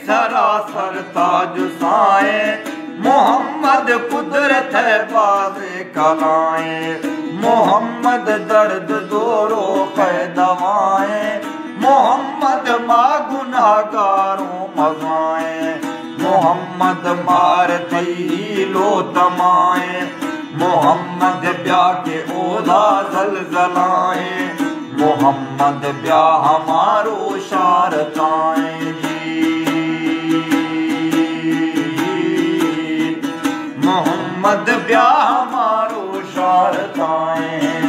सरासर ताज साए, मोहम्मद कुदरत है बाज़े कलाए, मोहम्मद दर्द दोरो कै दवाएं, मोहम्मद माँ गुनाहगारों मज़ाएं, मोहम्मद मार थई लो तमाए, मोहम्मद ब्याह के ओला जलजलाए, मोहम्मद ब्याह हमारो शारताएं जी, मोहम्मद ब्याह हमारो शारताएं।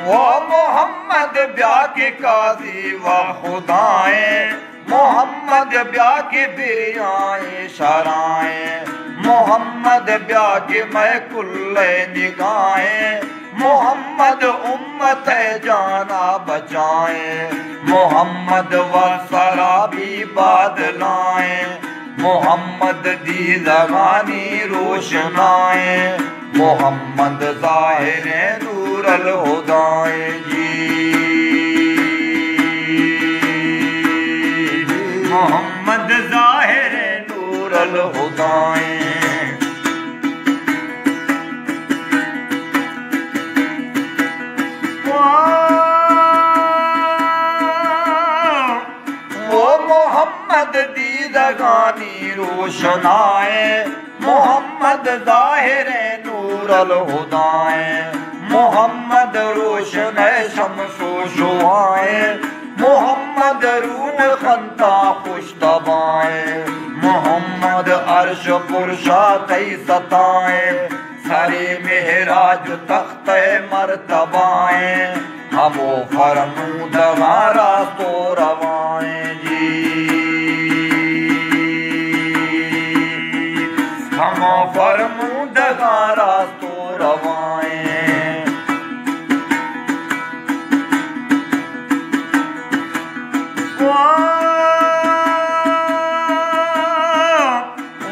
मोहम्मद ब्याह के काजी व खुदाएं, मोहम्मद ब्याह के बिरियाएं शराएं, मोहम्मद ब्याह के महकुल्ले निगाहें, मोहम्मद उम्मत जाना बचाएं, मोहम्मद व सराबी बादलाएं, मोहम्मद दी ज़बानी रोशनाएं, मोहम्मद ज़ाहिर नूरल हुदाएं जी, मोहम्मद ज़ाहिर नूरल हुदाएं। वो मोहम्मद दी ज़बानी रोशनाएं, मोहम्मद ज़ाहिर नूरल हुदाएं, मोहम्मद रोशन शम्सो शुआएं, मोहम्मद रून खंता खुश तबाएं, मोहम्मद अर्श पुरशा कई सताएं, सरे मेहराज तख्त मर्तबाएं, हमो फरमूदगारा तो रवाएं जी, हमो फरमूदगारा तो रवाएं।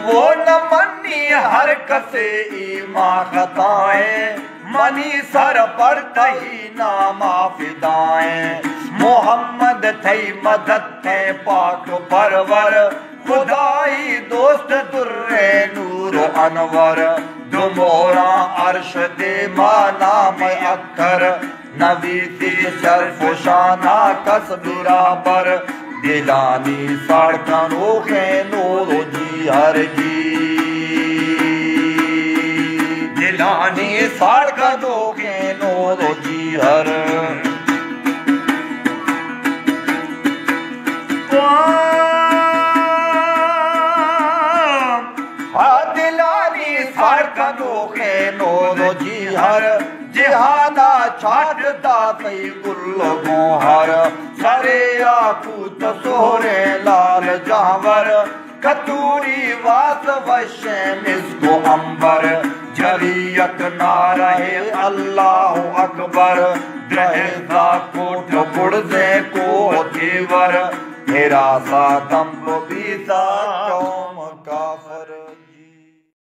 वो न मनी हरकत से ईमा खताएं, मनी सर पर तही नामा फिदाएं, मोहम्मद थई मदद थे पाक परवर, खुदाई दोस्त दुर्रे नूर अनवर, दुमोरा अर्श दे माना में अक्खर, नबी सी शर्फ शाना कस बराबर, दिलानी साड़कनों के नूर जी हर जी, दिलानी साड़कनों के नूर जी हर। दिलानी साड़कनों के नूर जी हर, जिहाना छाटता कई गुल मोहर, सरे आकूत सोहरे लाल जावर, कतूरी वास वशे मिसको अंबर, जरियत ना रहे अल्लाह अकबर, दहजा कोठ बुड़जे को देवर, हिरासा तंब बीता कौम काफर।